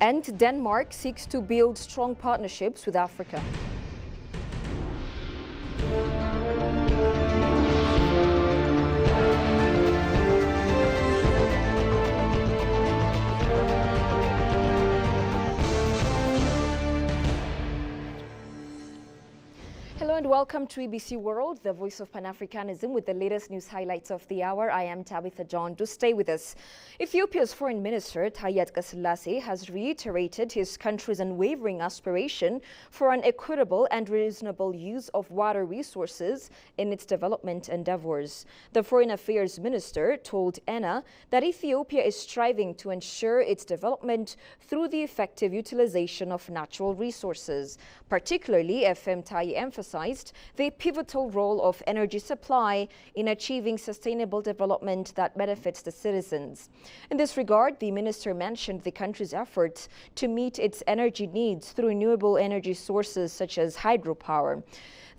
And Denmark seeks to build strong partnerships with Africa. Hello and welcome to EBC World, the voice of Pan-Africanism, with the latest news highlights of the hour. I am Tabitha John. Do stay with us. Ethiopia's Foreign Minister Taye Atqassalasse has reiterated his country's unwavering aspiration for an equitable and reasonable use of water resources in its development endeavors. The Foreign Affairs Minister told ENA that Ethiopia is striving to ensure its development through the effective utilization of natural resources. Particularly, FM Taye emphasized the pivotal role of energy supply in achieving sustainable development that benefits the citizens. In this regard, the minister mentioned the country's efforts to meet its energy needs through renewable energy sources such as hydropower.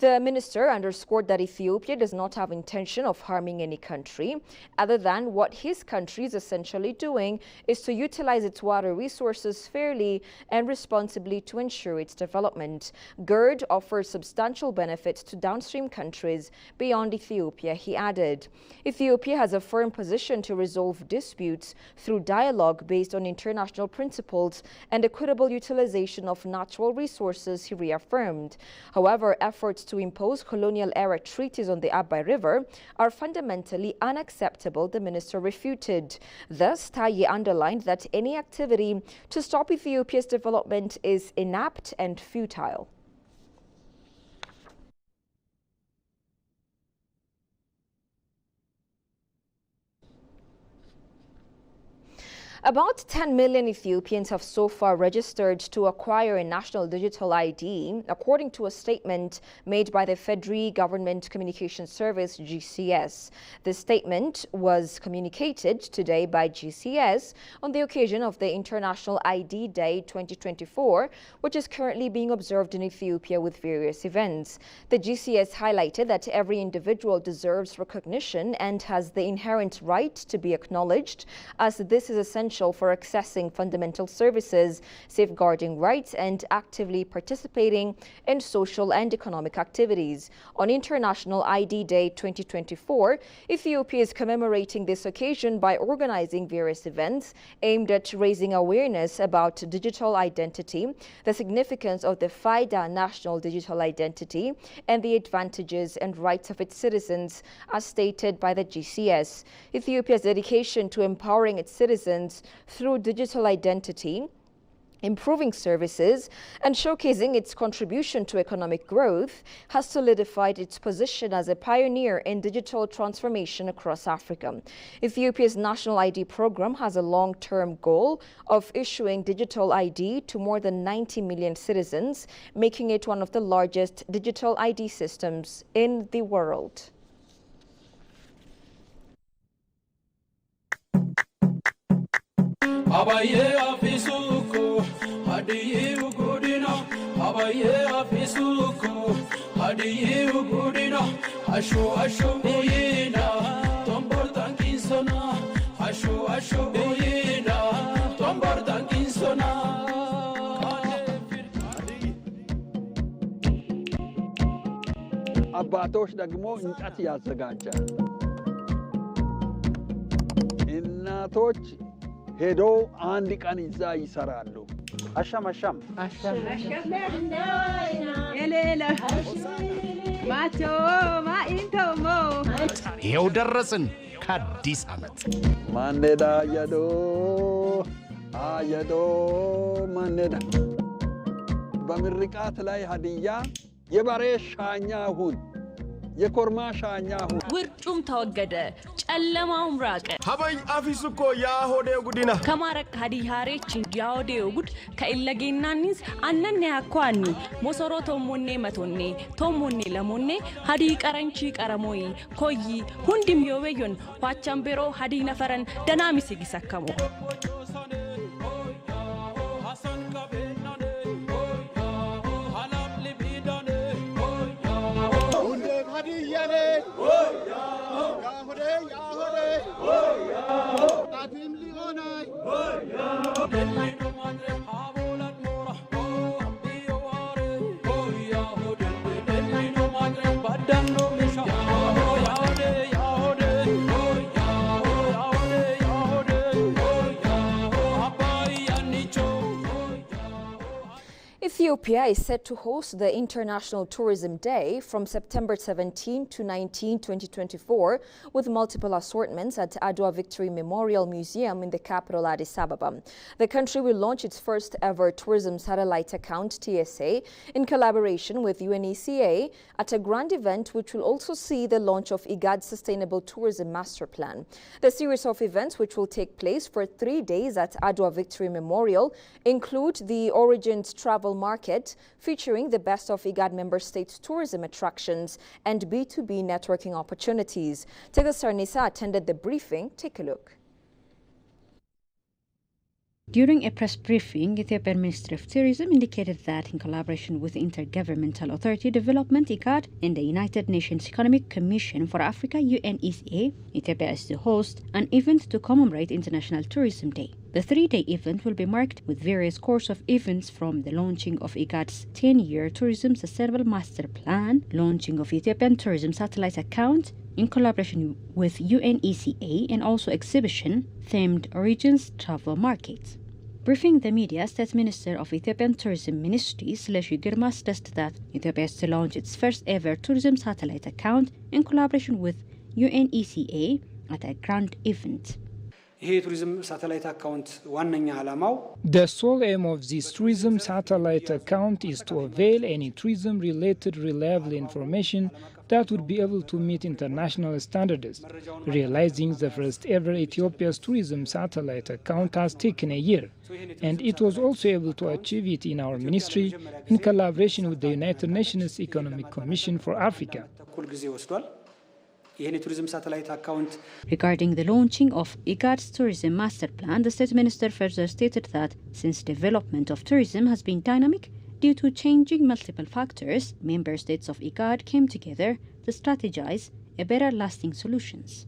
The minister underscored that Ethiopia does not have intention of harming any country, other than what his country is essentially doing is to utilize its water resources fairly and responsibly to ensure its development. GERD offers substantial benefits to downstream countries beyond Ethiopia, he added. Ethiopia has a firm position to resolve disputes through dialogue based on international principles and equitable utilization of natural resources, he reaffirmed. However, efforts to impose colonial-era treaties on the Abai River are fundamentally unacceptable, the minister refuted. Thus, Taye underlined that any activity to stop Ethiopia's development is inept and futile. About 10 million Ethiopians have so far registered to acquire a national digital ID, according to a statement made by the Federal Government Communication Service, GCS. The statement was communicated today by GCS on the occasion of the International ID Day 2024, which is currently being observed in Ethiopia with various events. The GCS highlighted that every individual deserves recognition and has the inherent right to be acknowledged, as this is essential for accessing fundamental services, safeguarding rights, and actively participating in social and economic activities. On International ID Day 2024, Ethiopia is commemorating this occasion by organizing various events aimed at raising awareness about digital identity, the significance of the FIDA national digital identity, and the advantages and rights of its citizens, as stated by the GCS. Ethiopia's dedication to empowering its citizens through digital identity, improving services, and showcasing its contribution to economic growth has solidified its position as a pioneer in digital transformation across Africa. Ethiopia's national ID program has a long-term goal of issuing digital ID to more than 90 million citizens, making it one of the largest digital ID systems in the world. Abaye afisuko hadiye ugudina Abaye afisuko hadiye ugudina Asho boyina tombor tankinsona Asho boyina tombor tankinsona አባቶች ደግሞ እንጨት ያዘጋጃል። እናቶች ሄዶ አንድ ቀን ይዛ ይሰራሉ። አሻም ኤሌለ ማቾ ማኢንቶሞ ይኸው ደረስን ከአዲስ ዓመት። ማንዴዳ አየዶ ማንዴዳ በምርቃት ላይ ሀዲያ የበሬ ሻኛ ሁን የኮርማ ሻኛ ሁን ውርጩም ተወገደ ጨለማውም ራቀ ሀበይ አፊሱኮ ያሆዴ ጉዲና ከማረቅ ሀዲ ሃሬች ያሆዴ ጉድ ከኢለጌናኒስ አነነ ያኳኒ ሞሶሮ ቶሞኔ መቶኔ ቶሞኔ ለሞኔ ሀዲ ቀረንቺ ቀረሞይ ኮይ ሁንዲም ዮበዮን ዋቻምቤሮ ሀዲ ነፈረን ደናሚስ ይሰከሙ Yahode, Ethiopia is set to host the International Tourism Day from September 17 to 19, 2024, with multiple assortments at Adwa Victory Memorial Museum in the capital Addis Ababa. The country will launch its first ever tourism satellite account, TSA, in collaboration with UNECA at a grand event which will also see the launch of IGAD's Sustainable Tourism Master Plan. The series of events, which will take place for 3 days at Adwa Victory Memorial, include the Origins Travel Market, featuring the best of IGAD member states' tourism attractions and B2B networking opportunities. Tigger Sarnisa attended the briefing. Take a look. During a press briefing, Ethiopian Ministry of Tourism indicated that in collaboration with the Intergovernmental Authority Development IGAD and the United Nations Economic Commission for Africa UNECA, Ethiopia is to host an event to commemorate International Tourism Day. The 3-day event will be marked with various course of events, from the launching of IGAD's 10-year Tourism Sustainable Master Plan, launching of Ethiopian Tourism Satellite Account in collaboration with UNECA, and also exhibition themed Origins Travel Market. Briefing the media, State Minister of Ethiopian Tourism Ministry, Sleshi Girma, stressed that Ethiopia is to launch its first ever tourism satellite account in collaboration with UNECA at a grand event. The sole aim of this tourism satellite account is to avail any tourism-related reliable information that would be able to meet international standards. Realizing the first ever Ethiopia's tourism satellite account has taken a year, and it was also able to achieve it in our ministry in collaboration with the United Nations Economic Commission for Africa. Regarding the launching of IGAD's Tourism Master Plan, the State Minister further stated that since development of tourism has been dynamic due to changing multiple factors, member states of IGAD came together to strategize a better lasting solutions.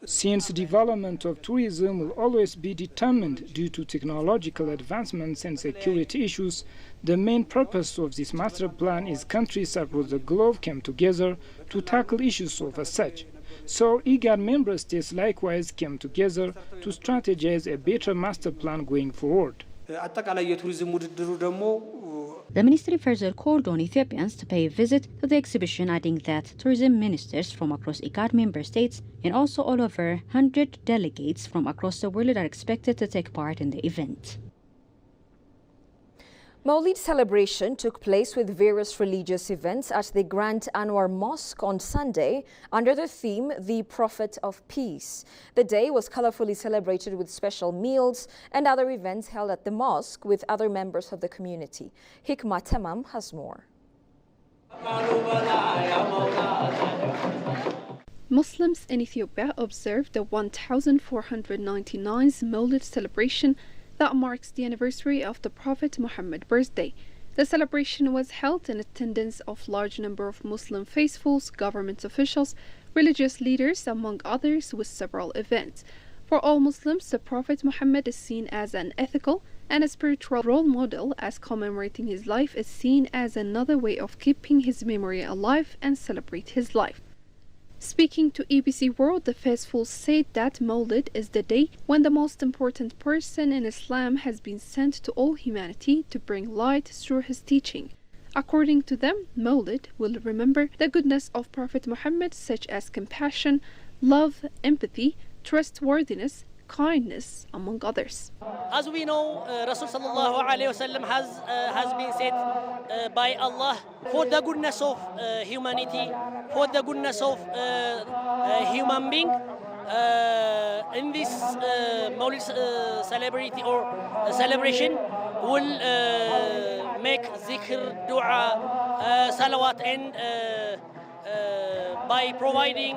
Since development of tourism will always be determined due to technological advancements and security issues, the main purpose of this master plan is countries across the globe came together to tackle issues of such. So IGAD member states likewise came together to strategize a better master plan going forward. The ministry further called on Ethiopians to pay a visit to the exhibition, adding that tourism ministers from across IGAD member states and also all over 100 delegates from across the world are expected to take part in the event. Maulid celebration took place with various religious events at the Grand Anwar Mosque on Sunday under the theme The Prophet of Peace. The day was colorfully celebrated with special meals and other events held at the mosque with other members of the community. Hikma Tamam has more. Muslims in Ethiopia observed the 1499th Maulid celebration that marks the anniversary of the Prophet Muhammad's birthday. The celebration was held in attendance of large number of Muslim faithfuls, government officials, religious leaders, among others, with several events. For all Muslims, the Prophet Muhammad is seen as an ethical and a spiritual role model, as commemorating his life is seen as another way of keeping his memory alive and celebrate his life. Speaking to EBC World, the faithful said that Maulid is the day when the most important person in Islam has been sent to all humanity to bring light through his teaching. According to them, Maulid will remember the goodness of Prophet Muhammad, such as compassion, love, empathy, trustworthiness, kindness, among others. As we know, Rasul sallallahu alaihi wasallam has been said by Allah for the goodness of humanity, for the goodness of human being. In this Maulid celebrity or celebration, will make zikr, dua, salawat, and by providing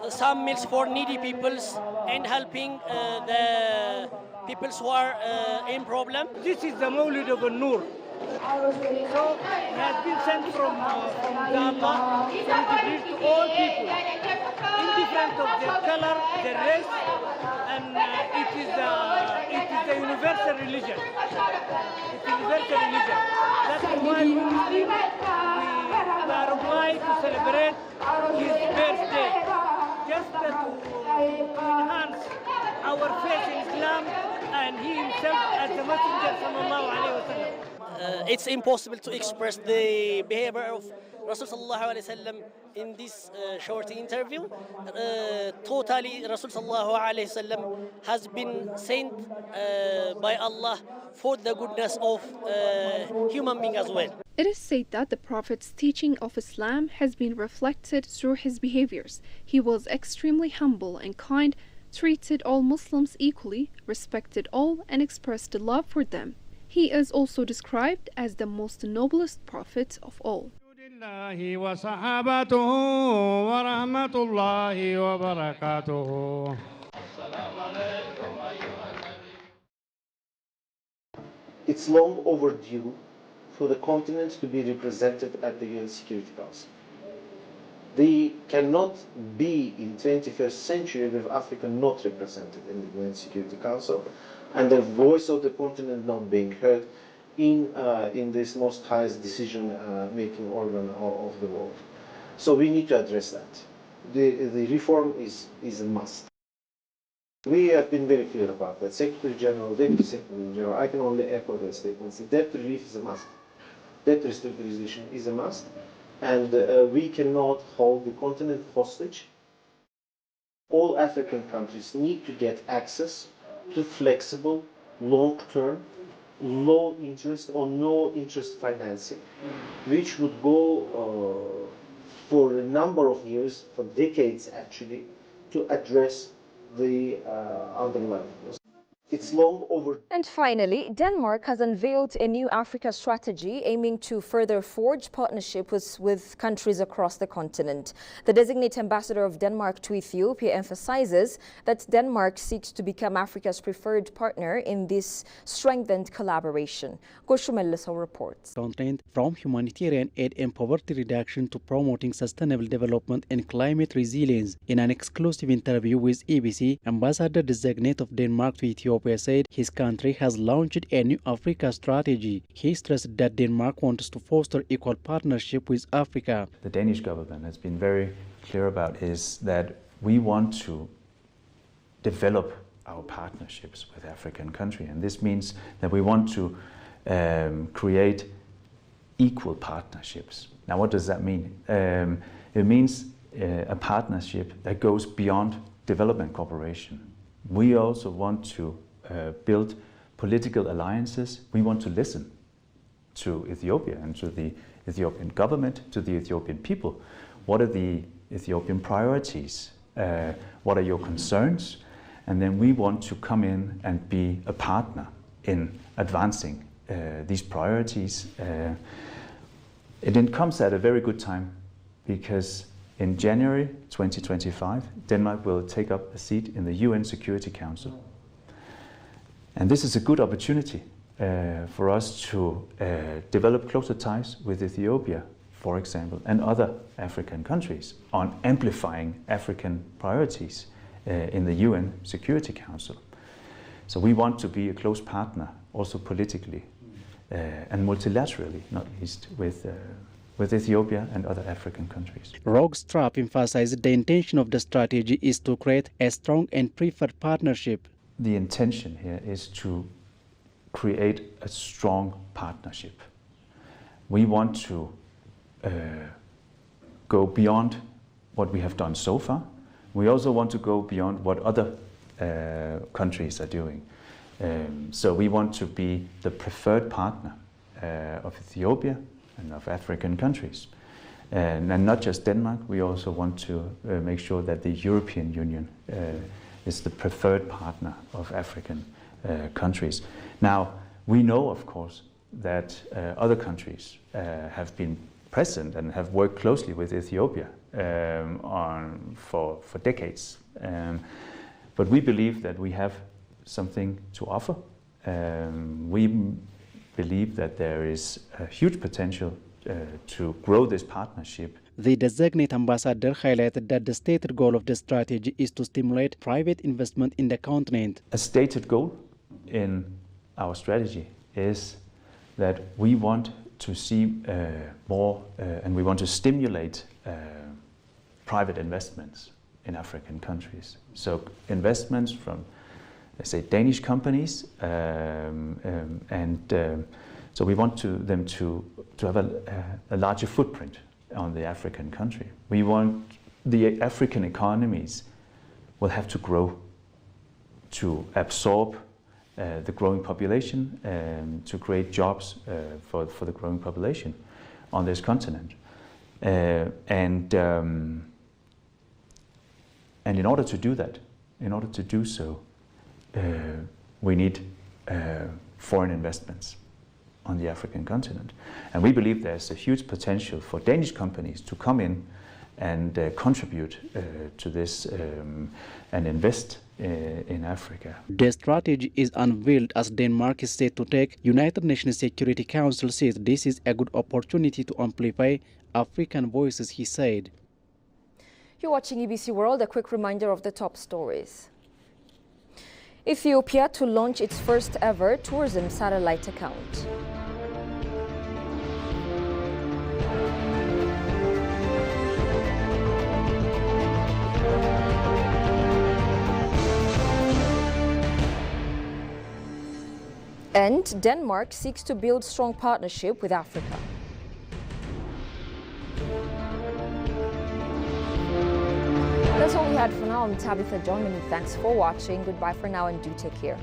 some meals for needy peoples and helping the peoples who are in problem. This is the Maulid of An-Nur. So it has been sent from Allah to Jibreel to all people, indifferent of their color, their race, and it is the universal religion. It's a universal religion. That's why we are obliged to celebrate his birthday, just to enhance our faith in Islam and he himself as the Messenger sallallahu alaihi wasallam. It's impossible to express the behavior of Rasul sallallahu alaihi wasallam in this short interview. Totally, Rasul sallallahu alaihi wasallam has been sent by Allah for the goodness of human being as well. It is said that the Prophet's teaching of Islam has been reflected through his behaviors. He was extremely humble and kind, treated all Muslims equally, respected all, and expressed love for them. He is also described as the most noblest prophet of all. It's long overdue for the continent to be represented at the UN Security Council. They cannot be in 21st century with Africa not represented in the UN Security Council and the voice of the continent not being heard in this most highest decision-making organ of the world. So we need to address that. The reform is a must. We have been very clear about that. Secretary General, Deputy Secretary General, I can only echo their statements. Debt relief is a must. Debt restructurization is a must. And we cannot hold the continent hostage. All African countries need to get access to flexible, long-term, low interest or no interest financing, which would go for a number of years, for decades actually, to address the underlying. It's long over. And finally, Denmark has unveiled a new Africa strategy aiming to further forge partnerships with countries across the continent. The designated ambassador of Denmark to Ethiopia emphasizes that Denmark seeks to become Africa's preferred partner in this strengthened collaboration. Goshumelliso reports. Continent from humanitarian aid and poverty reduction to promoting sustainable development and climate resilience. In an exclusive interview with EBC, Ambassador designate of Denmark to Ethiopia said his country has launched a new Africa strategy. He stressed that Denmark wants to foster equal partnership with Africa. The Danish government has been very clear about is that we want to develop our partnerships with African countries, and this means that we want to create equal partnerships. Now, what does that mean? It means a partnership that goes beyond development cooperation. We also want to build political alliances. We want to listen to Ethiopia and to the Ethiopian government, to the Ethiopian people. What are the Ethiopian priorities? What are your concerns? And then we want to come in and be a partner in advancing these priorities. It comes at a very good time because in January 2025, Denmark will take up a seat in the UN Security Council. And this is a good opportunity for us to develop closer ties with Ethiopia, for example, and other African countries on amplifying African priorities in the UN Security Council. So we want to be a close partner, also politically and multilaterally, not least with Ethiopia and other African countries. Rogstrap emphasized the intention of the strategy is to create a strong and preferred partnership. The intention here is to create a strong partnership. We want to go beyond what we have done so far. We also want to go beyond what other countries are doing. So we want to be the preferred partner of Ethiopia and of African countries. And not just Denmark, we also want to make sure that the European Union is the preferred partner of African countries. Now, we know, of course, that other countries have been present and have worked closely with Ethiopia for decades. But we believe that we have something to offer. We believe that there is a huge potential to grow this partnership. The designated ambassador highlighted that the stated goal of the strategy is to stimulate private investment in the continent. A stated goal in our strategy is that we want to see more and we want to stimulate private investments in African countries. So investments from let's say, Danish companies, so we want them to have a larger footprint on the African country. We want the African economies will have to grow to absorb the growing population, to create jobs for the growing population on this continent. And in order to do that, we need foreign investments on the African continent. And we believe there's a huge potential for Danish companies to come in and contribute to this and invest in Africa. The strategy is unveiled as Denmark is set to take United Nations Security Council says this is a good opportunity to amplify African voices, he said. You're watching EBC World. A quick reminder of the top stories. Ethiopia to launch its first ever tourism satellite account. And Denmark seeks to build strong partnership with Africa. That's all we had for now. I'm Tabitha John. Many thanks for watching. Goodbye for now and do take care.